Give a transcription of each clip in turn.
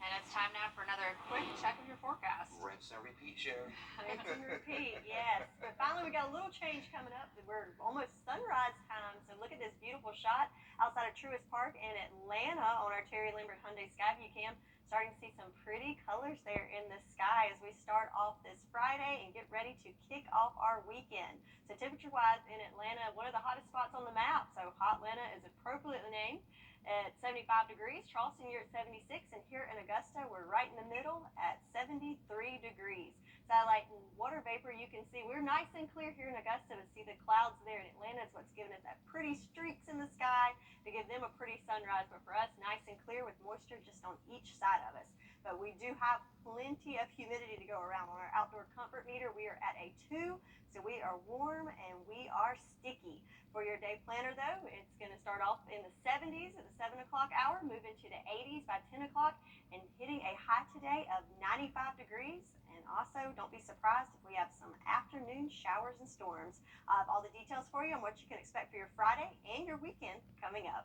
And it's time now for another quick check of your forecast. Rinse and repeat, Sherry. Rinse and repeat, yes. But finally, we got a little change coming up. We're almost sunrise time, so look at this beautiful shot outside of Truist Park in Atlanta on our Terry Lambert Hyundai Skyview Cam. Starting to see some pretty colors there in the sky as we start off this Friday and get ready to kick off our weekend. So temperature-wise in Atlanta, one of the hottest spots on the map. So Hotlanta is appropriately named at 75 degrees. Charleston, you're at 76, and here in Augusta, we're right in the middle at 73 degrees. Satellite and water vapor, you can see we're nice and clear here in Augusta, but see the clouds there in Atlanta is what's giving us that pretty streaks in the sky to give them a pretty sunrise. But for us, nice and clear with moisture just on each side of us. But we do have plenty of humidity to go around. On our outdoor comfort meter, we are at a 2, so we are warm and we are sticky. For your day planner, though, it's going to start off in the 70s at the 7 o'clock hour, move into the 80s by 10 o'clock, and hitting a high today of 95 degrees. And also, don't be surprised if we have some afternoon showers and storms. I have all the details for you on what you can expect for your Friday and your weekend coming up.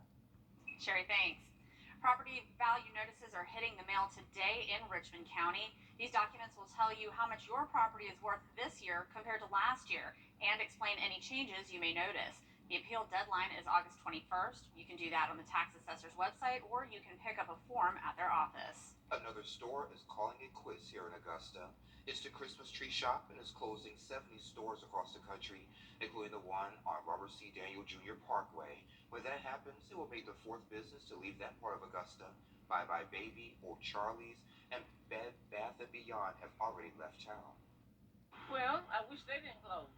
Sherry, thanks. Property value notices are hitting the mail today in Richmond County. These documents will tell you how much your property is worth this year compared to last year and explain any changes you may notice. The appeal deadline is August 21st. You can do that on the tax assessor's website, or you can pick up a form at their office. Another store is calling it quits here in Augusta. It's the Christmas Tree Shop and is closing 70 stores across the country, including the one on Robert C. Daniel Jr. Parkway. When that happens, it will make the 4th business to leave that part of Augusta. Bye Bye Baby, Old Charlie's, and Bed Bath & Beyond have already left town. Well, I wish they didn't close.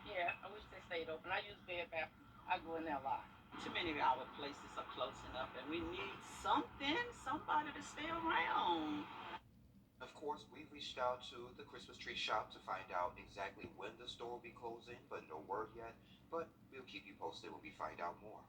Yeah, I wish they stayed open. I use Bed Bath. I go in there a lot. Too many of our places are closing up, and we need somebody to stay around. Of course, we reached out to the Christmas Tree Shop to find out exactly when the store will be closing, but no word yet. But we'll keep you posted when we find out more.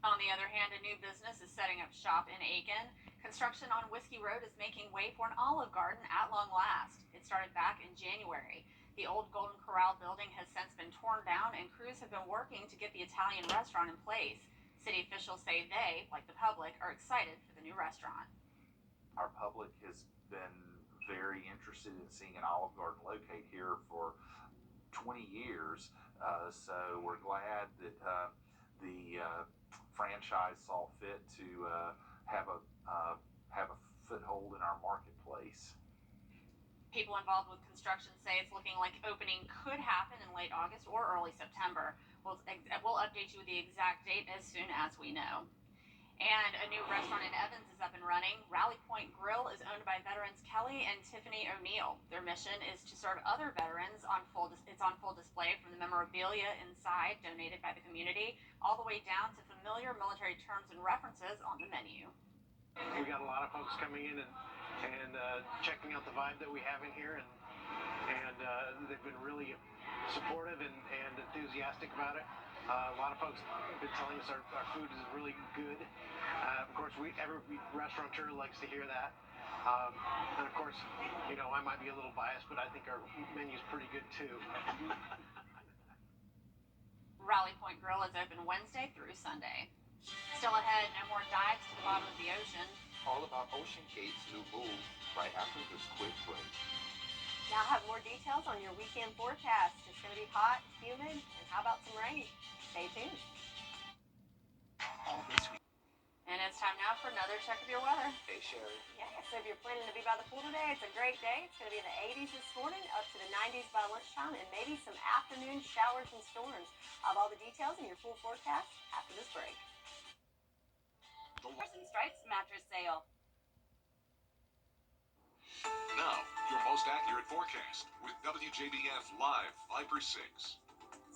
On the other hand, a new business is setting up shop in Aiken. Construction on Whiskey Road is making way for an Olive Garden at long last. It started back in January. The old Golden Corral building has since been torn down, and crews have been working to get the Italian restaurant in place. City officials say they, like the public, are excited for the new restaurant. Our public has been very interested in seeing an Olive Garden locate here for 20 years. So we're glad that the franchise saw fit to have a foothold in our marketplace. People involved with construction say it's looking like opening could happen in late August or early September. We'll update you with the exact date as soon as we know. And a new restaurant in Evans is up and running. Rally Point Grill is owned by veterans Kelly and Tiffany O'Neill. Their mission is to serve other veterans it's on full display, from the memorabilia inside donated by the community all the way down to familiar military terms and references on the menu. We got a lot of folks coming in and checking out the vibe that we have in here, and they've been really supportive and enthusiastic about it. A lot of folks have been telling us our food is really good. Of course, every restaurateur likes to hear that. And of course, I might be a little biased, but I think our menu's pretty good too. Rally Point Grill is open Wednesday through Sunday. Still ahead, no more dives to the bottom of the ocean. All about Ocean Gate's new move right after this quick break. Now I have more details on your weekend forecast. It's going to be hot, humid, and how about some rain? Stay tuned. All this week. And it's time now for another check of your weather. Hey, Sherry. Yeah, so if you're planning to be by the pool today, it's a great day. It's going to be in the 80s this morning, up to the 90s by lunchtime, and maybe some afternoon showers and storms. I have all the details in your full forecast after this break. Stars and Stripes mattress sale. Now, your most accurate forecast with WJBF Live 5/6.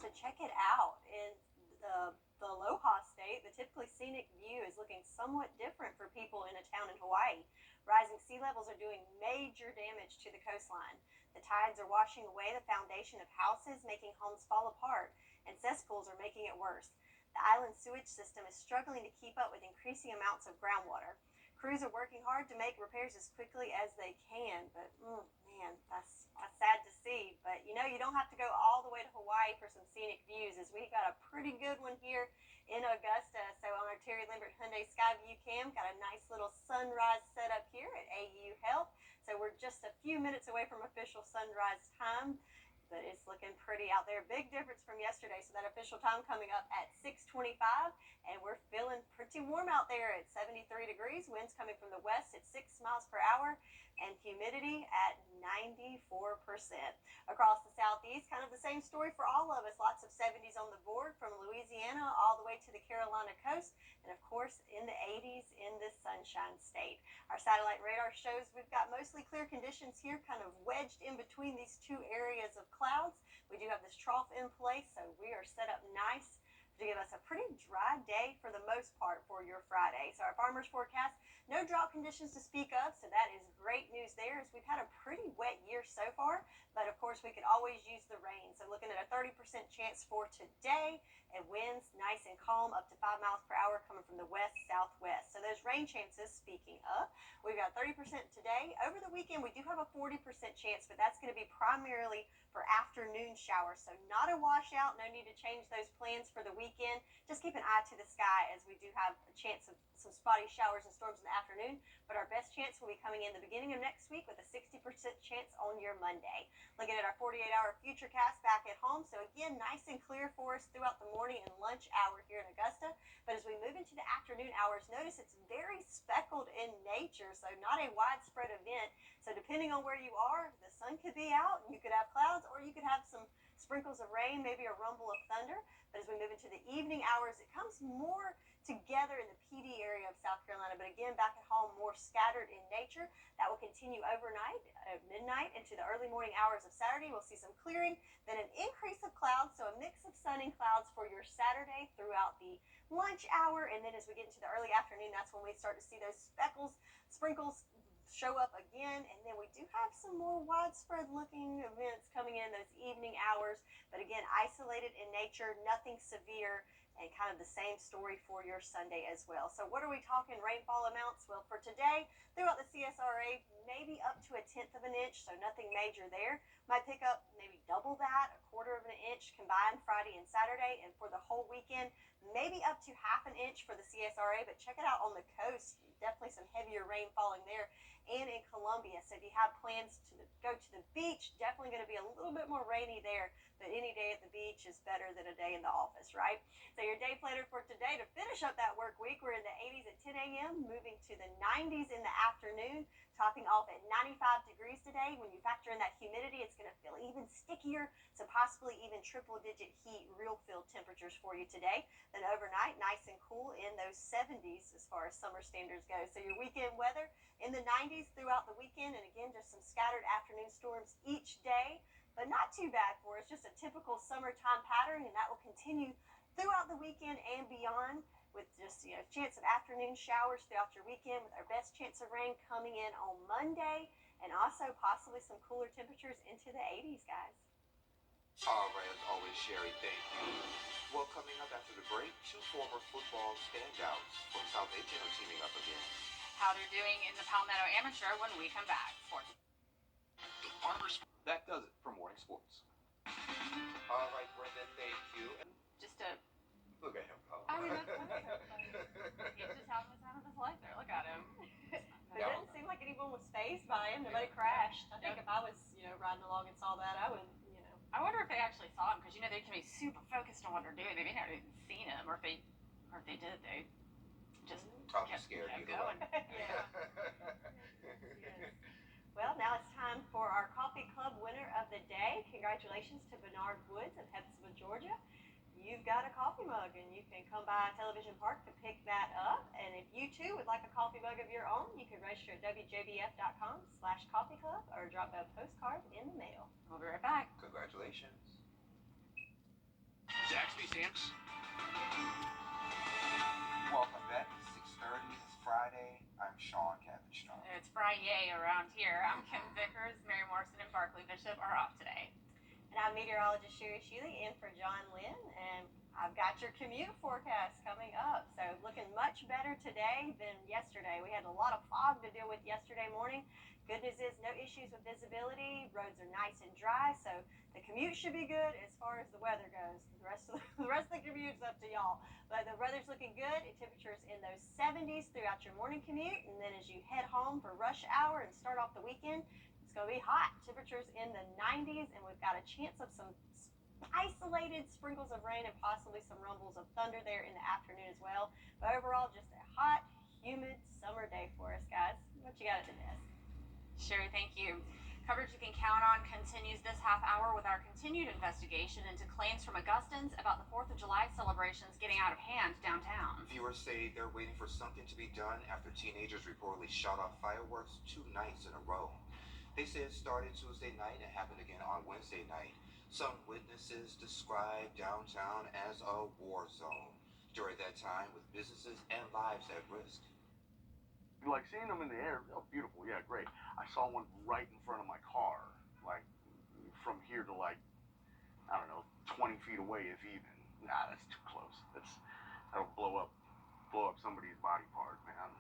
So check it out. In the Aloha State, the typically scenic view is looking somewhat different for people in a town in Hawaii. Rising sea levels are doing major damage to the coastline. The tides are washing away the foundation of houses, making homes fall apart, and cesspools are making it worse. The island sewage system is struggling to keep up with increasing amounts of groundwater. crews are working hard to make repairs as quickly as they can, but man, that's sad to see. But you don't have to go all the way to Hawaii for some scenic views, as we've got a pretty good one here in Augusta. So on our Terry Lambert Hyundai Skyview cam, got a nice little sunrise set up here at AU Health. So we're just a few minutes away from official sunrise time, but it's looking pretty out there. Big difference from yesterday. So that official time coming up at 6:25, and we're feeling pretty warm out there at 73 degrees. Winds coming from the west at 6 miles per hour, and humidity at 94%. Across the southeast, kind of the same story for all of us. Lots of 70s on the board from Louisiana all the way to the Carolina coast, and of course in the 80s in the Sunshine State. Our satellite radar shows we've got mostly clear conditions here, kind of wedged in between these two areas of clouds. We do have this trough in place, so we are set up nice to give us a pretty dry day for the most part for your Friday. So our farmers forecast, no drought conditions to speak of, so that is great news there, as we've had a pretty wet year so far, but of course we could always use the rain. So looking at a 30% chance for today, and winds nice and calm up to 5 miles per hour coming from the west southwest. So those rain chances, speaking of, we've got 30% today. Over the weekend we do have a 40% chance, but that's going to be primarily for afternoon showers. So not a washout, no need to change those plans for the weekend. Just keep an eye to the sky, as we do have a chance of some spotty showers and storms in the afternoon, but our best chance will be coming in the beginning of next week with a 60% chance on your Monday. Looking at our 48-hour futurecast back at home, so again, nice and clear for us throughout the morning and lunch hour here in Augusta, but as we move into the afternoon hours, notice it's very speckled in nature, so not a widespread event. So depending on where you are, the sun could be out and you could have clouds, or you could have some sprinkles of rain, maybe a rumble of thunder. But as we move into the evening hours, it comes more together in the PD area of South Carolina, but again, back at home, more scattered in nature. That will continue overnight, at midnight, into the early morning hours of Saturday. We'll see some clearing, then an increase of clouds, so a mix of sun and clouds for your Saturday throughout the lunch hour. And then as we get into the early afternoon, that's when we start to see those sprinkles show up again. And then we do have some more widespread looking events coming in those evening hours, but again, isolated in nature, nothing severe, and kind of the same story for your Sunday as well. So what are we talking rainfall amounts? Well, for today, throughout the CSRA, maybe up to 1/10 of an inch, so nothing major there. Might pick up maybe double that, 1/4 of an inch combined Friday and Saturday, and for the whole weekend, maybe up to 1/2 inch for the CSRA, but check it out on the coast. Definitely some heavier rain falling there, and in Columbia. So if you have plans to go to the beach, definitely going to be a little bit more rainy there, but any day at the beach is better than a day in the office, right? So your day planner for today, to finish up that work week, we're in the 80s at 10 a.m., moving to the 90s in the afternoon, topping off at 95 degrees today. When you factor in that humidity, it's going to feel even stickier, so possibly even triple-digit heat, real field temperatures for you today. Then overnight, nice and cool in those 70s as far as summer standards go. So your weekend weather in the 90s throughout the weekend, and again, just some scattered afternoon storms each day, but not too bad for us. Just a typical summertime pattern, and that will continue throughout the weekend and beyond, with just chance of afternoon showers throughout your weekend, with our best chance of rain coming in on Monday, and also possibly some cooler temperatures into the 80s, guys. All right, as always, Sherry, thank you. Well, coming up after the break, 2 former football standouts from South Aiken are teaming up again. How they're doing in the Palmetto Amateur when we come back. Sports. The Farmers. That does it for morning sports. All right, Brendan, thank you. Just a Look at him, Paul. I mean, that's he's just having the time of his life there. Look at him. It doesn't seem like anyone was phased by him. Nobody crashed. I think if I was, riding along and saw that, I would, I wonder if they actually saw him, because they can be super focused on what they're doing. They may not have even seen him, or if they did, they just I'm kept scared either going. Yeah. Well, now it's time for our coffee club winner of the day. Congratulations to Bernard Woods of Hepzibah, Georgia. You've got a coffee mug, and you can come by Television Park to pick that up. And if you too would like a coffee mug of your own, you can register at WJBF.com/coffee club or drop a postcard in the mail. We'll be right back. Congratulations. Zaxby Samps. Welcome back. It's 6:30. It's Friday. I'm Sean Cavenstrong. It's Friday around here. I'm Kim Vickers. Mary Morrison and Barkley Bishop are off today. And I'm meteorologist Sherry Shealy in for John Lynn, and I've got your commute forecast coming up. So looking much better today than yesterday. We had a lot of fog to deal with yesterday morning. Good news is no issues with visibility. Roads are nice and dry, so the commute should be good as far as the weather goes. The rest of the commute's up to y'all. But the weather's looking good. Temperatures in those 70s throughout your morning commute, and then as you head home for rush hour and start off the weekend, it's going to be hot. Temperatures in the 90s, and we've got a chance of some isolated sprinkles of rain and possibly some rumbles of thunder there in the afternoon as well. But overall, just a hot, humid summer day for us, guys. What you got at the desk? Sherry, thank you. Coverage you can count on continues this half hour with our continued investigation into claims from Augustans about the 4th of July celebrations getting out of hand downtown. Viewers say they're waiting for something to be done after teenagers reportedly shot off fireworks 2 nights in a row. They say it started Tuesday night and happened again on Wednesday night. Some witnesses describe downtown as a war zone during that time, with businesses and lives at risk. Like seeing them in the air, oh, beautiful, yeah, great. I saw one right in front of my car, like from here to like, I don't know, 20 feet away if even. Nah, that's too close. That'll blow up somebody's body part, man.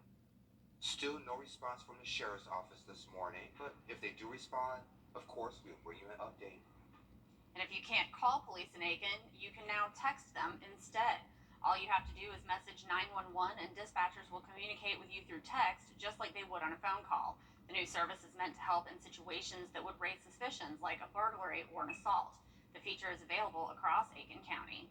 Still no response from the sheriff's office this morning, but if they do respond, of course we'll bring you an update. And if you can't call police in Aiken, you can now text them instead. All you have to do is message 911 and dispatchers will communicate with you through text just like they would on a phone call. The new service is meant to help in situations that would raise suspicions like a burglary or an assault. The feature is available across Aiken County.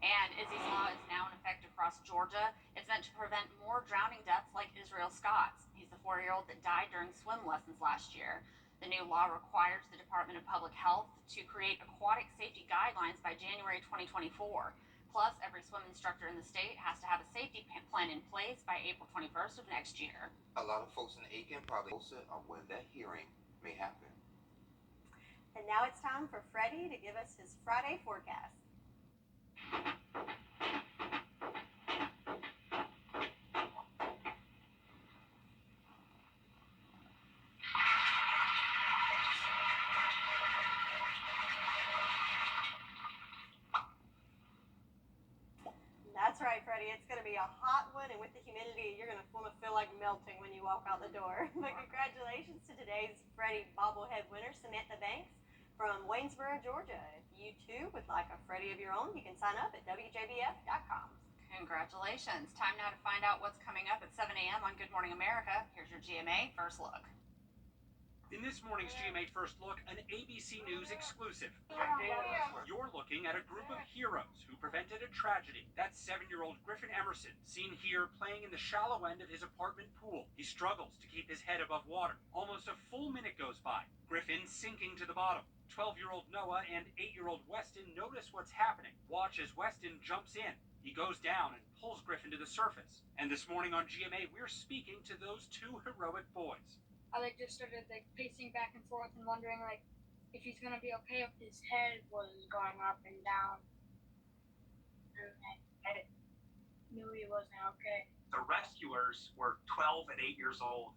And Izzy's Law is now in effect across Georgia. It's meant to prevent more drowning deaths like Israel Scott's. He's the 4-year-old that died during swim lessons last year. The new law requires the Department of Public Health to create aquatic safety guidelines by January 2024. Plus, every swim instructor in the state has to have a safety plan in place by April 21st of next year. A lot of folks in Aiken probably posted on when that hearing may happen. And now it's time for Freddie to give us his Friday forecast. That's right, Freddie. It's going to be a hot one, and with the humidity, you're going to want to feel like melting when you walk out the door. But congratulations to today's Freddie bobblehead winner, Samantha Banks from Waynesboro, Georgia. If you too would like a Freddie of your own, you can sign up at WJBF.com. Congratulations. Time now to find out what's coming up at 7 a.m. on Good Morning America. Here's your GMA First Look. In this morning's GMA First Look, an ABC News exclusive. You're looking at a group of heroes who prevented a tragedy. That's 7-year-old Griffin Emerson, seen here playing in the shallow end of his apartment pool. He struggles to keep his head above water. Almost a full minute goes by. Griffin sinking to the bottom. 12-year-old Noah and 8-year-old Weston notice what's happening. Watch as Weston jumps in. He goes down and pulls Griffin to the surface. And this morning on GMA, we're speaking to those 2 heroic boys. I just started pacing back and forth and wondering if he's gonna be okay, if his head was going up and down. And I knew he wasn't okay. The rescuers were 12 and 8 years old,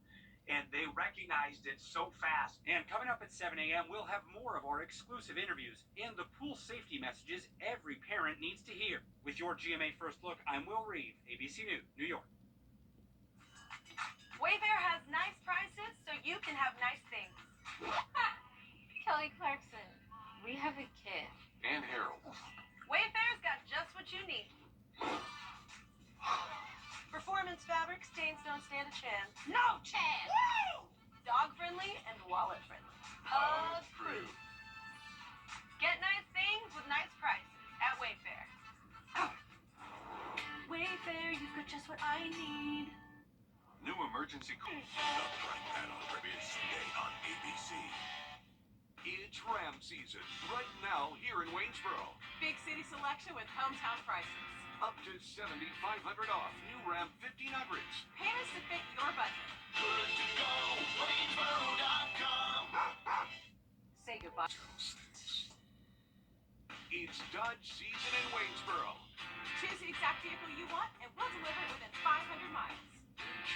and they recognized it so fast. And coming up at 7 a.m., we'll have more of our exclusive interviews and the pool safety messages every parent needs to hear. With your GMA First Look, I'm Will Reeve, ABC News, New York. Wayfair has nice prices, so you can have nice things. Kelly Clarkson, we have a kid. And Harold. Wayfair's got just what you need. Performance fabric, stains don't stand a chance. No chance! Woo! Dog friendly and wallet friendly. Approved. Get nice things with nice prices at Wayfair. Wayfair, you've got just what I need. New emergency call. The Frank Paddock is today on ABC. It's Ram season right now here in Waynesboro. Big city selection with hometown prices. Up to $7,500 off new Ram 1500s. Payments to fit your budget. Good to go. Waynesboro.com. Say goodbye. It's Dodge season in Waynesboro. Choose the exact vehicle you want, and we'll deliver it within 500 miles.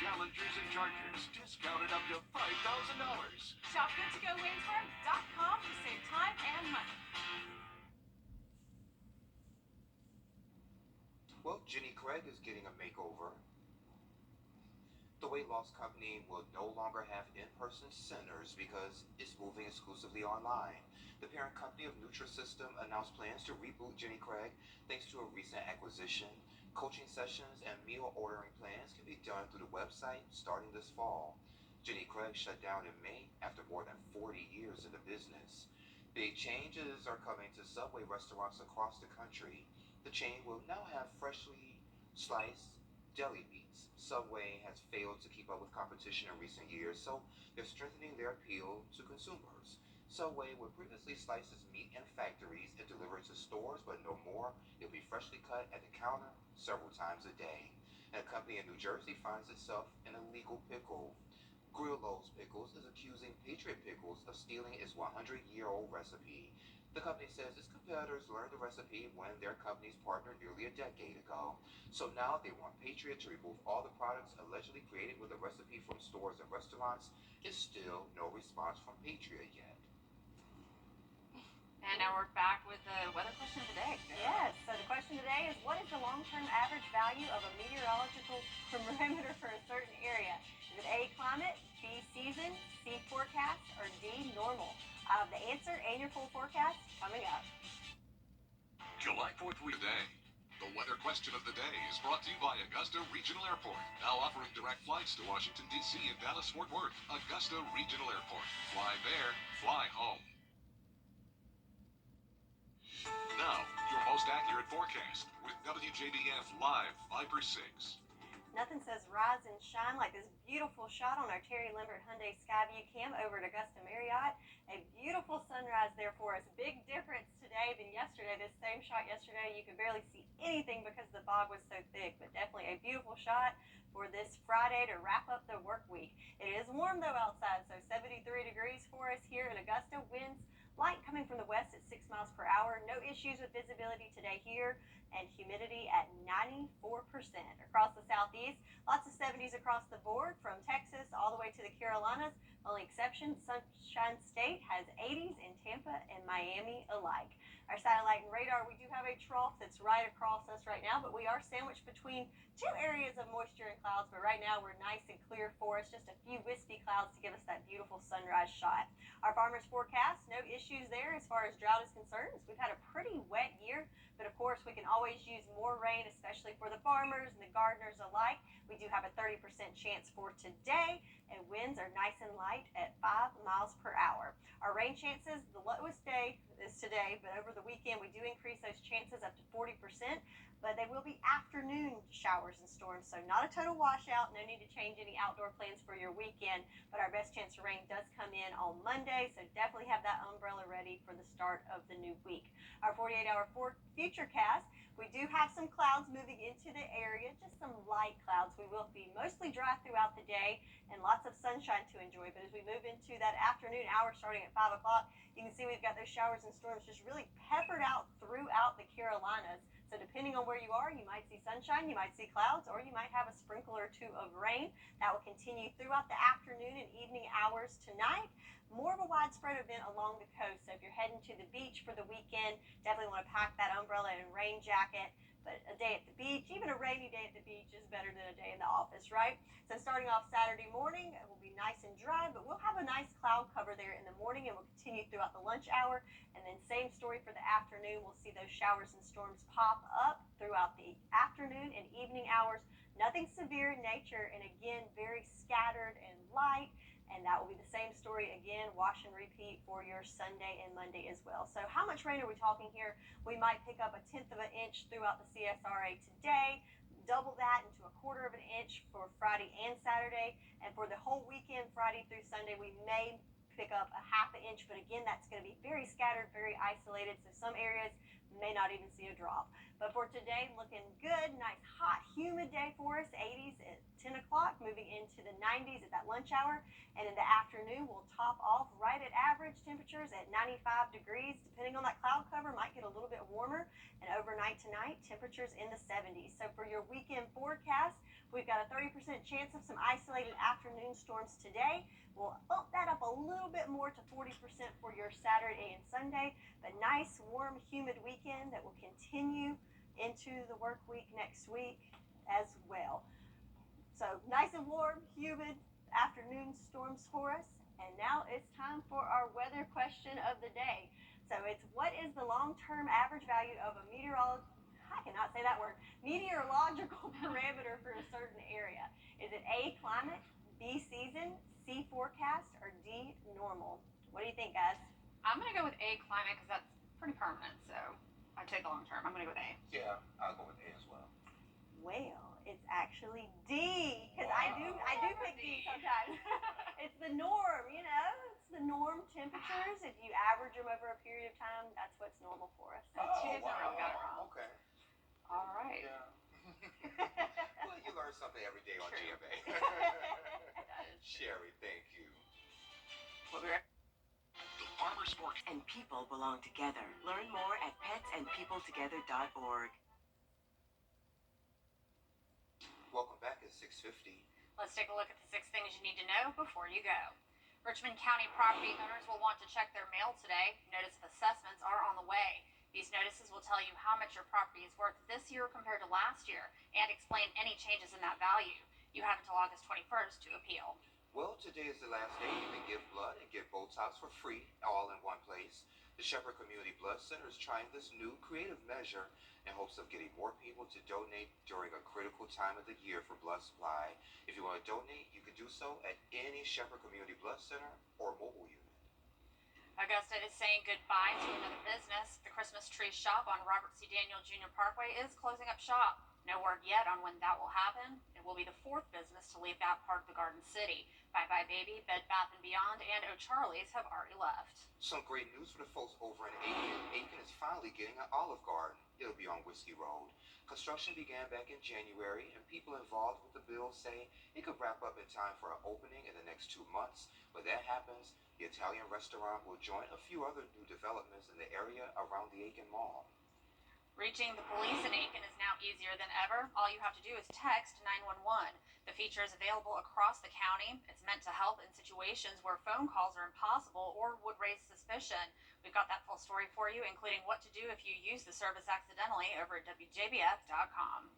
Challengers and Chargers, discounted up to $5,000. Shop GoodToGoWaynesburg.com to save time and money. Well, Jenny Craig is getting a makeover. The weight loss company will no longer have in-person centers because it's moving exclusively online. The parent company of Nutrisystem announced plans to reboot Jenny Craig thanks to a recent acquisition. Coaching sessions and meal ordering plans can be done through the website starting this fall. Jenny Craig shut down in May after more than 40 years in the business. Big changes are coming to Subway restaurants across the country. The chain will now have freshly sliced deli meats. Subway has failed to keep up with competition in recent years, so they're strengthening their appeal to consumers. Subway would previously slice its meat in factories and deliver it to stores, but no more. It'll be freshly cut at the counter several times a day. And a company in New Jersey finds itself in a legal pickle. Grillo's Pickles is accusing Patriot Pickles of stealing its 100-year-old recipe. The company says its competitors learned the recipe when their companies partnered nearly a decade ago. So now they want Patriot to remove all the products allegedly created with the recipe from stores and restaurants. It's still no response from Patriot yet. And now we're back with the weather question of the day. Yes, so the question today is, what is the long-term average value of a meteorological parameter for a certain area? Is it A, climate, B, season, C, forecast, or D, normal? I have the answer and your full forecast coming up. July 4th weekday. The weather question of the day is brought to you by Augusta Regional Airport. Now offering direct flights to Washington, D.C. and Dallas-Fort Worth. Augusta Regional Airport. Fly there, fly home. Now, your most accurate forecast with WJBF Live 5/6. Nothing says rise and shine like this beautiful shot on our Terry Limbert Hyundai Skyview cam over at Augusta Marriott. A beautiful sunrise there for us. Big difference today than yesterday. This same shot yesterday, you could barely see anything because the fog was so thick, but definitely a beautiful shot for this Friday to wrap up the work week. It is warm though outside, so 73 degrees for us here in Augusta. Winds light coming from the west at 6 miles per hour. No issues with visibility today here, and humidity at 94%. Across the southeast, lots of 70s across the board from Texas all the way to the Carolinas. Only exception, Sunshine State has 80s in Tampa and Miami alike. Our satellite and radar, we do have a trough that's right across us right now, but we are sandwiched between two areas of moisture and clouds, but right now we're nice and clear for us. Just a few wispy clouds to give us that beautiful sunrise shot. Our farmers forecast, no issues there as far as drought is concerned. We've had a pretty wet year, but of course we can always use more rain, especially for the farmers and the gardeners alike. We do have a 30% chance for today, and winds are nice and light at 5 miles per hour. Our rain chances, the lowest day is today, but over the weekend we do increase those chances up to 40%, but they will be afternoon showers and storms, so not a total washout. No need to change any outdoor plans for your weekend, but our best chance of rain does come in on Monday, so definitely have that umbrella ready for the start of the new week. Our 48-hour future cast, we do have some clouds moving into the area, just some light clouds. We will be mostly dry throughout the day and lots of sunshine to enjoy, but as we move into that afternoon hour starting at 5 o'clock, you can see we've got those showers and storms just really peppered out throughout the Carolinas. So depending on where you are, you might see sunshine, you might see clouds, or you might have a sprinkle or two of rain. That will continue throughout the afternoon and evening hours tonight. More of a widespread event along the coast. So if you're heading to the beach for the weekend, definitely want to pack that umbrella and rain jacket. But a day at the beach, even a rainy day at the beach, is better than a day in the office, right? So starting off Saturday morning, it will be nice and dry, but we'll have a nice cloud cover there in the morning, and we'll continue throughout the lunch hour. And then same story for the afternoon. We'll see those showers and storms pop up throughout the afternoon and evening hours. Nothing severe in nature, and again, very scattered and light. And that will be the same story again, wash and repeat for your Sunday and Monday as well. So how much rain are we talking here? We might pick up 1/10 of an inch throughout the CSRA today, double that into 1/4 of an inch for Friday and Saturday. And for the whole weekend, Friday through Sunday, we may pick up 1/2 inch, but again, that's going to be very scattered, very isolated. So some areas may not even see a drop. But for today, looking good, nice hot, humid day for us. 80s at 10 o'clock, moving into the 90s at that lunch hour. And in the afternoon, we'll top off right at average temperatures at 95 degrees. Depending on that cloud cover, might get a little bit warmer. And overnight tonight, temperatures in the 70s. So for your weekend forecast, We've got a 30% chance of some isolated afternoon storms today. We'll bump that up a little bit more to 40% for your Saturday and Sunday. But nice, warm, humid weekend that will continue into the work week next week as well. So nice and warm, humid afternoon storms for us. And now it's time for our weather question of the day. So it's, what is the long-term average value of a meteorological parameter for a certain area? Is it A, climate, B, season, C, forecast, or D, normal? What do you think, guys? I'm going to go with A, climate, because that's pretty permanent, so I take the long term. I'm going to go with A. Yeah, I'll go with A as well. Well, it's actually D, because I do pick D sometimes. It's the norm, you know. It's the norm temperatures. If you average them over a period of time, that's what's normal for us. So two days in a row, we got it wrong. Okay. All right. Yeah. Well, you learn something every day on True. GMA. Sherry, thank you. We'll be right. The Farmer's Market. And people belong together. Learn more at petsandpeopletogether.org. Welcome back at 6:50. Let's take a look at the 6 things you need to know before you go. Richmond County property owners will want to check their mail today. Notice of assessments are on the way. These notices will tell you how much your property is worth this year compared to last year and explain any changes in that value. You have until August 21st to appeal. Well, today is the last day you can give blood and get Botox for free, all in one place. The Shepherd Community Blood Center is trying this new creative measure in hopes of getting more people to donate during a critical time of the year for blood supply. If you want to donate, you can do so at any Shepherd Community Blood Center or mobile unit. Augusta is saying goodbye to another business. The Christmas Tree Shop on Robert C. Daniel Jr. Parkway is closing up shop. No word yet on when that will happen. It will be the 4th business to leave that part of the Garden City. Bye Bye Baby, Bed Bath & Beyond, and O'Charlie's have already left. Some great news for the folks over in Aiken. Aiken is finally getting an Olive Garden. It'll be on Whiskey Road. Construction began back in January, and people involved with the bill say it could wrap up in time for an opening in the next 2 months. When that happens, the Italian restaurant will join a few other new developments in the area around the Aiken Mall. Reaching the police in Aiken is now easier than ever. All you have to do is text 911. The feature is available across the county. It's meant to help in situations where phone calls are impossible or would raise suspicion. We've got that full story for you, including what to do if you use the service accidentally, over at WJBF.com.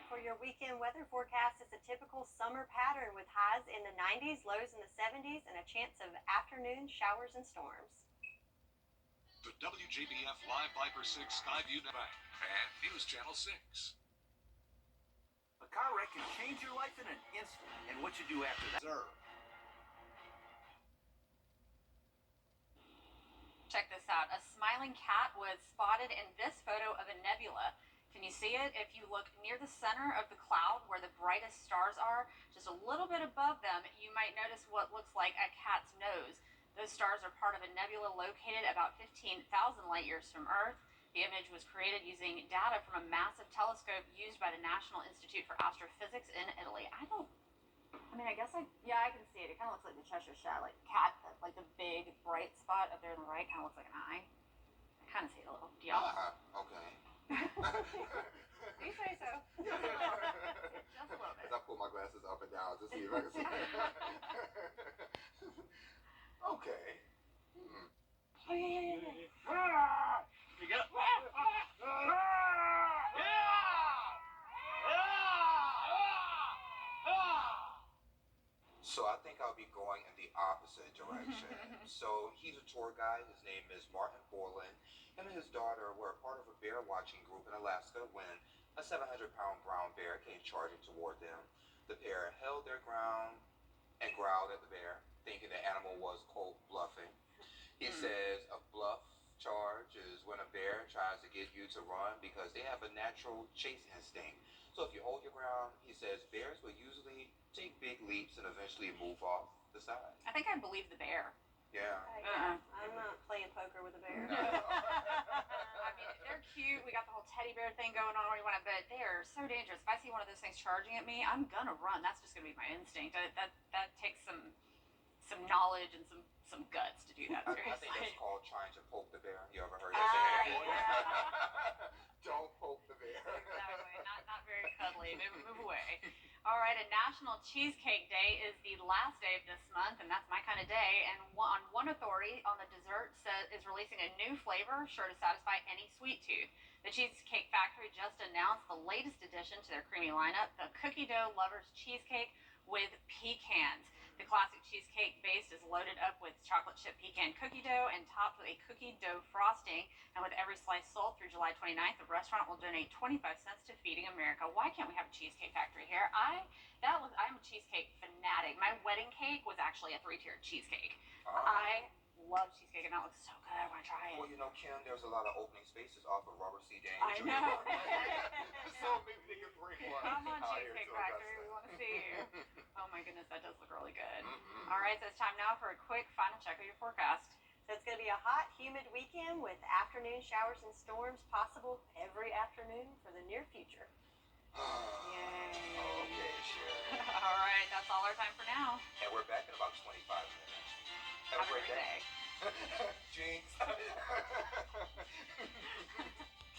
For your weekend weather forecast, it's a typical summer pattern with highs in the 90s, lows in the 70s, and a chance of afternoon showers and storms. The WJBF Live Viper 6 Skyview Bank and News Channel 6. A car wreck can change your life in an instant, and what you do after that. Sir. Check this out. A smiling cat was spotted in this photo of a nebula. Can you see it? If you look near the center of the cloud where the brightest stars are, just a little bit above them, you might notice what looks like a cat's nose. Those stars are part of a nebula located about 15,000 light years from Earth. The image was created using data from a massive telescope used by the National Institute for Astrophysics in Italy. I guess I can see it. It kind of looks like the Cheshire Cat, like the big bright spot up there on the right kind of looks like an eye. I kind of see it a little. Do y'all? Okay. You say so. Just a little bit. As I pull my glasses up and down to see if I can see it. Okay. Oh, yeah. You go. So I think I'll be going in the opposite direction. So he's a tour guide. His name is Martin Borland. Him and his daughter were part of a bear watching group in Alaska when a 700-pound brown bear came charging toward them. The pair held their ground and growled at the bear, thinking the animal was, quote, bluffing. He says a bluff charge is when a bear tries to get you to run because they have a natural chase instinct. So if you hold your ground, he says bears will usually take big leaps and eventually move off the side. I think I believe the bear. Yeah. I'm not playing poker with a bear. I mean, they're cute. We got the whole teddy bear thing going on. But they are so dangerous. If I see one of those things charging at me, I'm gonna run. That's just gonna be my instinct. That takes some knowledge and some guts to do that. I Seriously. think that's called trying to poke the bear. You ever heard that? Yeah. Don't poke the bear. Exactly. Not very cuddly. Exactly. Move away. All right, and National Cheesecake Day is the last day of this month, and that's my kind of day. And one authority on the dessert is releasing a new flavor sure to satisfy any sweet tooth. The Cheesecake Factory just announced the latest addition to their creamy lineup, the Cookie Dough Lovers Cheesecake with pecans. The classic cheesecake base is loaded up with chocolate chip pecan cookie dough and topped with a cookie dough frosting. And with every slice sold through July 29th, the restaurant will donate 25 cents to Feeding America. Why can't we have a Cheesecake Factory here? I'm a cheesecake fanatic. My wedding cake was actually a 3-tiered cheesecake. I love cheesecake, and that looks so good. I want to try it. Well, Kim, there's a lot of opening spaces off of Robert C. Daniel I Jr. know. So maybe they could bring one Come on, out here Cheesecake to Factory. Augusta. We want to see you. Oh my goodness, that does look really good. All right, so it's time now for a quick final check of your forecast. So it's going to be a hot, humid weekend with afternoon showers and storms possible every afternoon for the near future. Yay. Okay, Sherry. All right, that's all our time for now. And we're back in about 25 minutes. Have a great day. Jinx.